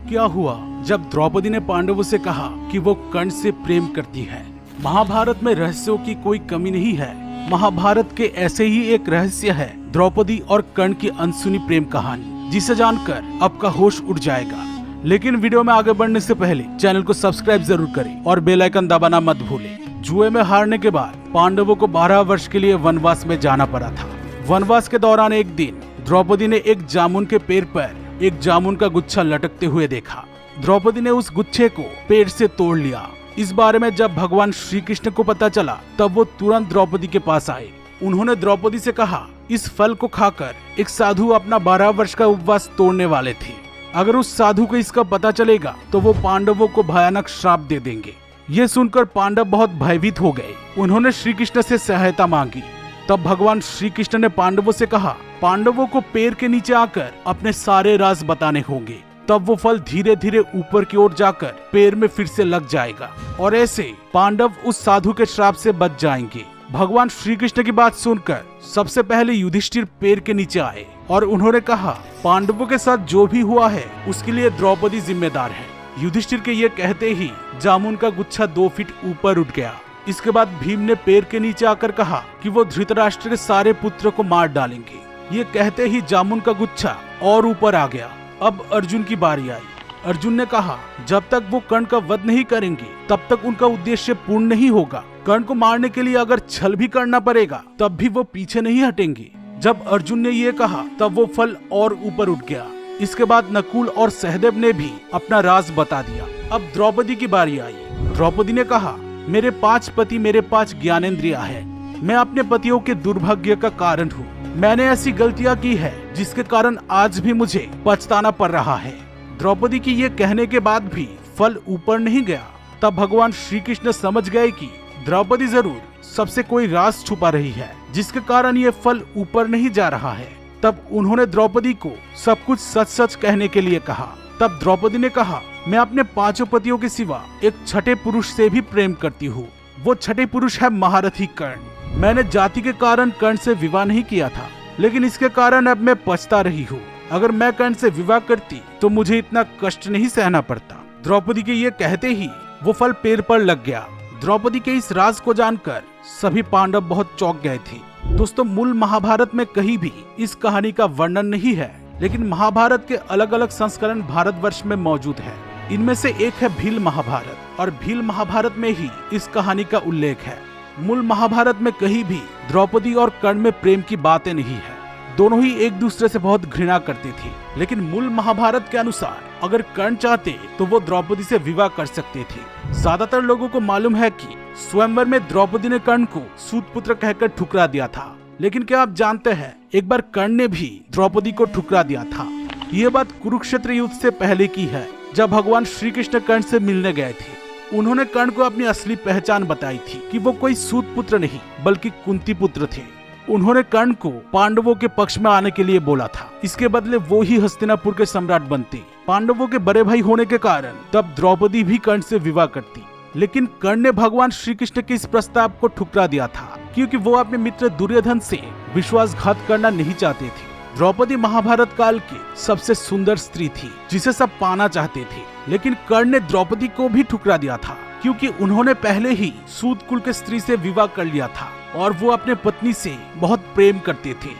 क्या हुआ जब द्रौपदी ने पांडवों से कहा कि वो कर्ण से प्रेम करती है। महाभारत में रहस्यों की कोई कमी नहीं है। महाभारत के ऐसे ही एक रहस्य है द्रौपदी और कर्ण की अनसुनी प्रेम कहानी, जिसे जानकर आपका होश उड़ जाएगा। लेकिन वीडियो में आगे बढ़ने से पहले चैनल को सब्सक्राइब जरूर करें और बेल आइकन दबाना मत भूलें। जुए में हारने के बाद पांडवों को 12 वर्ष के लिए वनवास में जाना पड़ा था। वनवास के दौरान एक दिन द्रौपदी ने एक जामुन के पेड़ पर एक जामुन का गुच्छा लटकते हुए देखा। द्रौपदी ने उस गुच्छे को पेड़ से तोड़ लिया। इस बारे में जब भगवान श्री कृष्ण को पता चला तब वो तुरंत द्रौपदी के पास आए। उन्होंने द्रौपदी से कहा, इस फल को खाकर एक साधु अपना 12 वर्ष का उपवास तोड़ने वाले थे। अगर उस साधु को इसका पता चलेगा तो वो पांडवों को भयानक श्राप दे देंगे। ये सुनकर पांडव बहुत भयभीत हो गए। उन्होंने श्री कृष्ण से सहायता मांगी। तब भगवान श्री कृष्ण ने पांडवों से कहा, पांडवों को पेड़ के नीचे आकर अपने सारे राज बताने होंगे। तब वो फल धीरे धीरे ऊपर की ओर जाकर पेड़ में फिर से लग जाएगा और ऐसे पांडव उस साधु के श्राप से बच जाएंगे। भगवान श्री कृष्ण की बात सुनकर सबसे पहले युधिष्ठिर पेड़ के नीचे आए और उन्होंने कहा, पांडवों के साथ जो भी हुआ है उसके लिए द्रौपदी जिम्मेदार है। युधिष्ठिर के ये कहते ही जामुन का गुच्छा 2 फीट ऊपर उठ गया। इसके बाद भीम ने पेड़ के नीचे आकर कहा कि वो धृतराष्ट्र के सारे पुत्रों को मार डालेंगे। ये कहते ही जामुन का गुच्छा और ऊपर आ गया। अब अर्जुन की बारी आई। अर्जुन ने कहा, जब तक वो कर्ण का वध नहीं करेंगे तब तक उनका उद्देश्य पूर्ण नहीं होगा। कर्ण को मारने के लिए अगर छल भी करना पड़ेगा तब भी वो पीछे नहीं हटेंगे। जब अर्जुन ने ये कहा तब वो फल और ऊपर उठ गया। इसके बाद नकुल और सहदेव ने भी अपना राज बता दिया। अब द्रौपदी की बारी आई। द्रौपदी ने कहा, मेरे 5 पति, मेरे 5 ज्ञानेंद्रिया है। मैं अपने पतियों के दुर्भाग्य का कारण हूँ। मैंने ऐसी गलतियाँ की है जिसके कारण आज भी मुझे पछताना पड़ रहा है। द्रौपदी की ये कहने के बाद भी फल ऊपर नहीं गया। तब भगवान श्री कृष्ण समझ गए कि द्रौपदी जरूर सबसे कोई राज छुपा रही है जिसके कारण ये फल ऊपर नहीं जा रहा है। तब उन्होंने द्रौपदी को सब कुछ सच सच कहने के लिए कहा। तब द्रौपदी ने कहा, मैं अपने 5 पतियों के सिवा एक छठे पुरुष से भी प्रेम करती हूँ। वो छठे पुरुष है महारथी कर्ण। मैंने जाति के कारण कर्ण से विवाह नहीं किया था, लेकिन इसके कारण अब मैं पछता रही हूँ। अगर मैं कर्ण से विवाह करती तो मुझे इतना कष्ट नहीं सहना पड़ता। द्रौपदी के ये कहते ही वो फल पेड़ पर लग गया। द्रौपदी के इस राज को जानकर सभी पांडव बहुत चौंक गए थे। दोस्तों, मूल महाभारत में कहीं भी इस कहानी का वर्णन नहीं है, लेकिन महाभारत के अलग अलग संस्करण भारतवर्ष में मौजूद है। इनमें से एक है भील महाभारत और भील महाभारत में ही इस कहानी का उल्लेख है। मूल महाभारत में कहीं भी द्रौपदी और कर्ण में प्रेम की बातें नहीं है। दोनों ही एक दूसरे से बहुत घृणा करते थे। लेकिन मूल महाभारत के अनुसार अगर कर्ण चाहते तो वो द्रौपदी से विवाह कर सकते थे। ज्यादातर लोगों को मालूम है कि स्वयंवर में द्रौपदी ने कर्ण को सूत पुत्र कहकर ठुकरा दिया था। लेकिन क्या आप जानते हैं, एक बार कर्ण ने भी द्रौपदी को ठुकरा दिया था। ये बात कुरुक्षेत्र युद्ध से पहले की है, जब भगवान श्री कृष्ण कर्ण से मिलने गए थे। उन्होंने कर्ण को अपनी असली पहचान बताई थी कि वो कोई सूत पुत्र नहीं बल्कि कुंती पुत्र थे। उन्होंने कर्ण को पांडवों के पक्ष में आने के लिए बोला था। इसके बदले वो ही हस्तिनापुर के सम्राट बनते। पांडवों के बड़े भाई होने के कारण तब द्रौपदी भी कर्ण से विवाह करती। लेकिन कर्ण ने भगवान श्री कृष्ण के इस प्रस्ताव को ठुकरा दिया था, क्योंकि वो अपने मित्र दुर्योधन से विश्वासघात करना नहीं चाहते थे। द्रौपदी महाभारत काल की सबसे सुंदर स्त्री थी जिसे सब पाना चाहते थे। लेकिन कर्ण ने द्रौपदी को भी ठुकरा दिया था, क्योंकि उन्होंने पहले ही सूत कुल के स्त्री से विवाह कर लिया था और वो अपने पत्नी से बहुत प्रेम करते थे।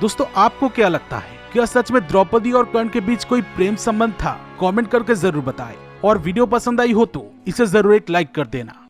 दोस्तों, आपको क्या लगता है, क्या सच में द्रौपदी और कर्ण के बीच कोई प्रेम संबंध था? कमेंट करके जरूर बताएं और वीडियो पसंद आई हो तो इसे जरूर एक लाइक कर देना।